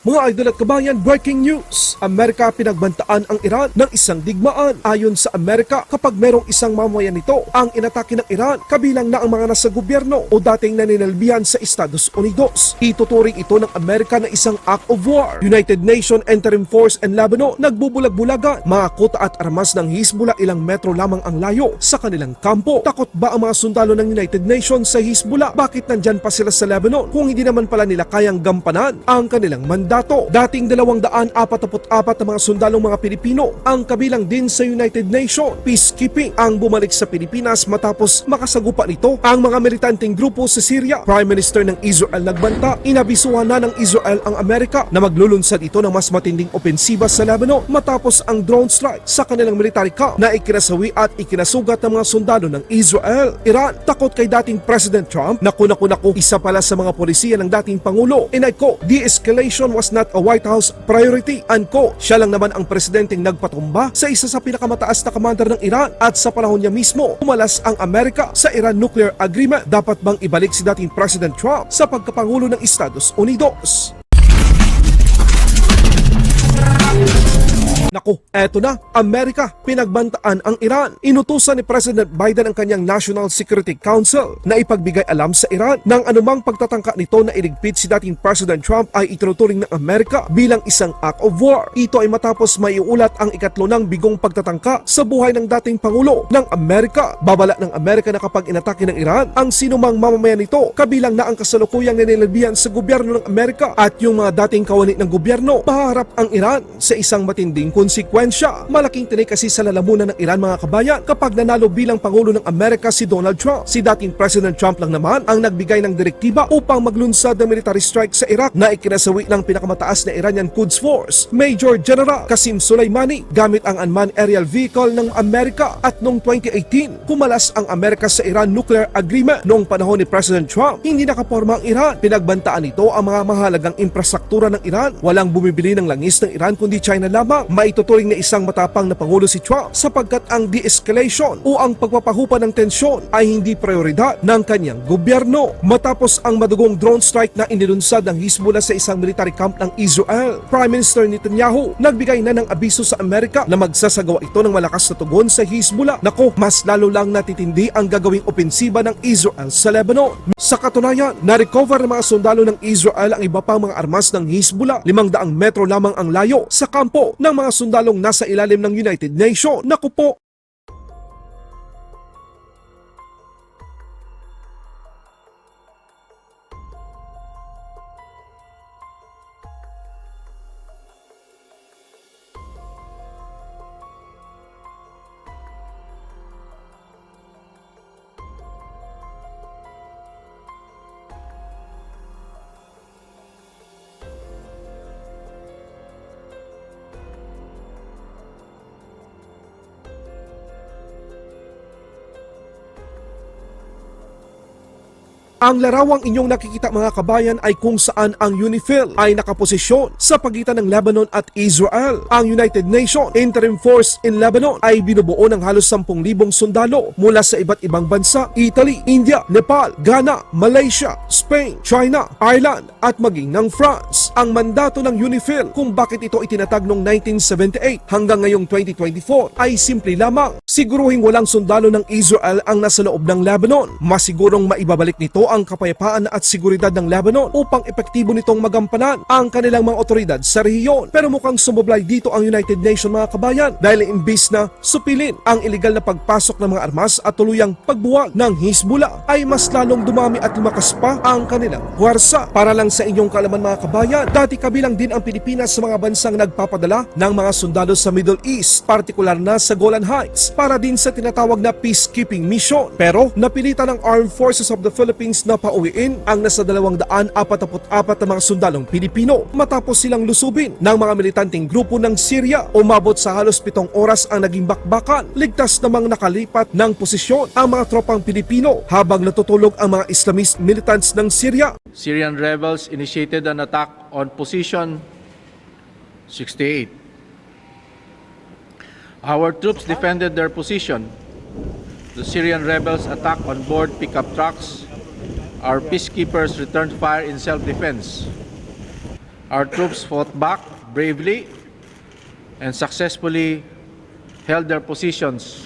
Mga idol at kabayan, breaking news! Amerika pinagbantaan ang Iran ng isang digmaan. Ayon sa Amerika, kapag merong isang mamamayan nito ang inatake ng Iran, kabilang na ang mga nasa gobyerno o dating naninalbihan sa Estados Unidos. Ituturing ito ng Amerika na isang act of war. United Nations Interim Force and Lebanon nagbubulag-bulagan. Mga kuta at armas ng Hezbollah ilang metro lamang ang layo sa kanilang kampo. Takot ba ang mga sundalo ng United Nations sa Hezbollah? Bakit nandyan pa sila sa Lebanon kung hindi naman pala nila kayang gampanan ang kanilang mandato? Dating 244 na mga sundalong mga Pilipino ang kabilang din sa United Nations peacekeeping ang bumalik sa Pilipinas matapos makasagupa nito ang mga militanteng grupo sa Syria. Prime Minister ng Israel nagbanta, inabisuhan na ng Israel ang Amerika na maglulunsad ito ng mas matinding opensiba sa Lebanon matapos ang drone strike sa kanilang military camp na ikinasawi at ikinasugat ng mga sundalo ng Israel. Iran, takot kay dating President Trump. Naku, isa pala sa mga polisiya ng dating Pangulo. And I quote, de-escalation was not a White House priority. Unquote. Siya lang naman ang presidenteng nagpatumba sa isa sa pinakamataas na commander ng Iran at sa panahon niya mismo, umalas ang Amerika sa Iran Nuclear Agreement. Dapat bang ibalik si dating President Trump sa pagkapangulo ng Estados Unidos? Naku, eto na, Amerika, pinagbantaan ang Iran. Inutusan ni President Biden ang kanyang National Security Council na ipagbigay alam sa Iran ng anumang pagtatangka nito na iligpit si dating President Trump ay ituturing ng Amerika bilang isang act of war. Ito ay matapos maiulat ang ikatlo ng bigong pagtatangka sa buhay ng dating Pangulo ng Amerika. Babala ng Amerika na kapag inatake ng Iran ang sinumang mamamayan nito, kabilang na ang kasalukuyang ninilbihan sa gobyerno ng Amerika at yung mga dating kawani ng gobyerno, maharap ang Iran sa isang matinding konsekwensya. Malaking tinik kasi sa lalamunan ng Iran, mga kabayan, kapag nanalo bilang Pangulo ng Amerika si Donald Trump. Si dating President Trump lang naman ang nagbigay ng direktiba upang maglunsad ng military strike sa Iraq na ikinasawi ng pinakamataas na Iranian Quds Force, Major General Qasem Soleimani, gamit ang unmanned aerial vehicle ng Amerika. At noong 2018, kumalas ang Amerika sa Iran Nuclear Agreement. Noong panahon ni President Trump, hindi nakaporma ang Iran. Pinagbantaan nito ang mga mahalagang infrastruktura ng Iran. Walang bumibili ng langis ng Iran kundi China lamang. Maituturing na isang matapang na Pangulo si Trump sapagkat ang de-escalation o ang pagpapahupa ng tensyon ay hindi prioridad ng kanyang gobyerno. Matapos ang madugong drone strike na inilunsad ng Hezbollah sa isang military camp ng Israel, Prime Minister Netanyahu nagbigay na ng abiso sa Amerika na magsasagawa ito ng malakas na tugon sa Hezbollah. Nako, mas lalo lang natitindi ang gagawing opensiba ng Israel sa Lebanon. Sa katunayan, na-recover ng mga sundalo ng Israel ang iba pang mga armas ng Hezbollah. 500 metro lamang ang layo sa kampo ng mga sundalong nasa ilalim ng United Nations. Naku po! Ang larawang inyong nakikita, mga kabayan, ay kung saan ang UNIFIL ay nakaposisyon sa pagitan ng Lebanon at Israel. Ang United Nations Interim Force in Lebanon ay binubuo ng halos 10,000 sundalo mula sa iba't ibang bansa: Italy, India, Nepal, Ghana, Malaysia, Spain, China, Ireland at maging ng France. Ang mandato ng UNIFIL kung bakit ito itinatag noong 1978 hanggang ngayong 2024 ay simple lamang: siguruhing walang sundalo ng Israel ang nasa loob ng Lebanon. Masigurong maibabalik nito ang kapayapaan at seguridad ng Lebanon upang epektibo nitong magampanan ang kanilang mga otoridad sa rehiyon. Pero mukhang sumublay dito ang United Nations, mga kabayan, dahil imbis na supilin ang iligal na pagpasok ng mga armas at tuluyang pagbuwag ng Hezbollah, ay mas lalong dumami at lumakas pa ang kanilang puwersa. Para lang sa inyong kaalaman, mga kabayan, dati kabilang din ang Pilipinas sa mga bansang nagpapadala ng mga sundalo sa Middle East, partikular na sa Golan Heights, para din sa tinatawag na peacekeeping mission. Pero napilitan ng Armed Forces of the Philippines na pauwiin ang nasa 244 na mga sundalong Pilipino matapos silang lusubin ng mga militanteng grupo ng Syria. Umabot sa halos 7 oras ang naging bakbakan. Ligtas namang nakalipat ng posisyon ang mga tropang Pilipino habang natutulog ang mga Islamist militants ng Syria. Syrian rebels initiated an attack on position 68. Our troops defended their position. The Syrian rebels attacked on board pickup trucks. Our peacekeepers returned fire in self-defense. Our troops fought back bravely and successfully held their positions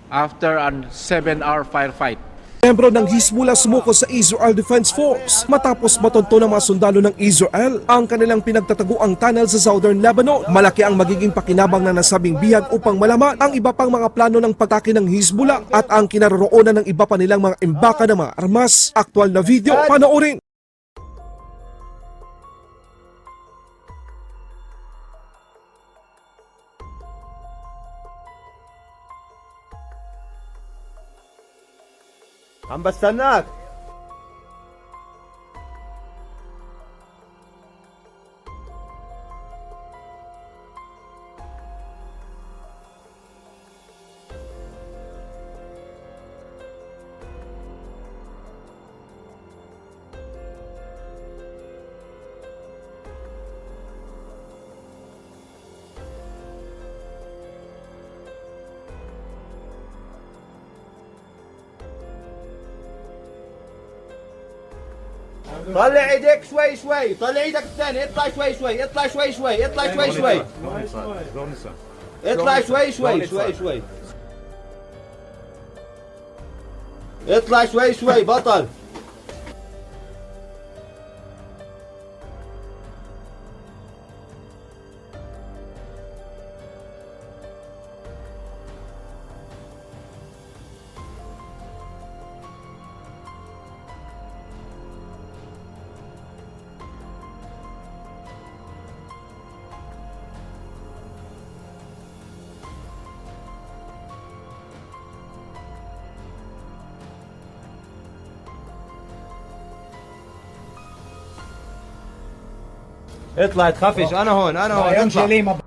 after a 7-hour firefight. Membro ng Hezbollah sumuko sa Israel Defense Force matapos matonto ng mga sundalo ng Israel ang kanilang pinagtataguang tunnel sa Southern Lebanon. Malaki ang magiging pakinabang na nasabing bihag upang malaman ang iba pang mga plano ng pagtake ng Hezbollah at ang kinaroroonan ng iba pa nilang mga embaka ng mga armas. Aktual na video, panoorin! عم بستناك. طلع ايدك شوي شوي، طلع ايدك الثاني، اطلع شوي شوي، اطلع شوي شوي، اطلع شوي شوي، اطلع شوي شوي شوي شوي، اطلع شوي شوي بطل. اطلع تخافش، انا هون انا هون، اطلع.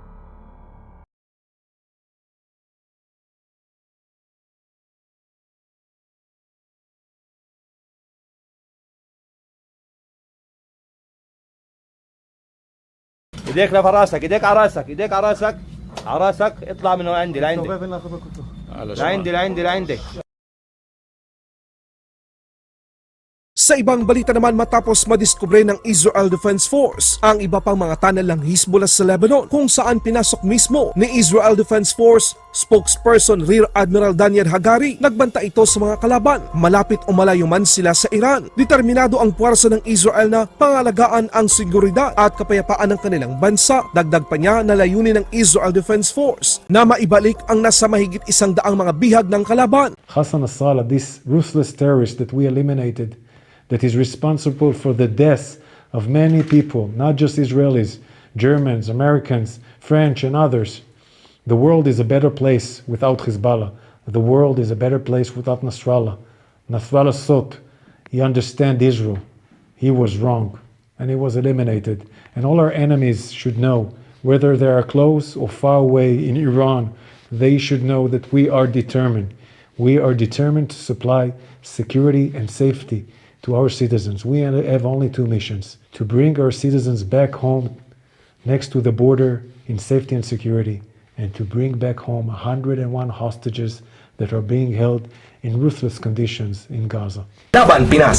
ايديك لفوق راسك، ايديك على راسك، ايديك على راسك، على راسك، اطلع من عندي لعندي لعندي لعندي لعندي. Sa ibang balita naman, matapos madiskubre ng Israel Defense Force ang iba pang mga tunnel ng Hezbollah sa Lebanon kung saan pinasok mismo ni Israel Defense Force spokesperson Rear Admiral Daniel Hagari, nagbanta ito sa mga kalaban malapit o malayo man sila sa Iran. Determinado ang puwersa ng Israel na pangalagaan ang seguridad at kapayapaan ng kanilang bansa. Dagdag pa niya na layunin ng Israel Defense Force na maibalik ang nasa mahigit 100 mga bihag ng kalaban. Hassan Nasrallah, this ruthless terrorist that we eliminated, that is responsible for the deaths of many people, not just Israelis, Germans, Americans, French, and others. The world is a better place without Hezbollah. The world is a better place without Nasrallah. Nasrallah thought he understand Israel. He was wrong, and he was eliminated. And all our enemies should know, whether they are close or far away in Iran, they should know that we are determined. We are determined to supply security and safety to our citizens. We have only two missions: to bring our citizens back home next to the border in safety and security, and to bring back home 101 hostages that are being held in ruthless conditions in Gaza. Laban Pinas.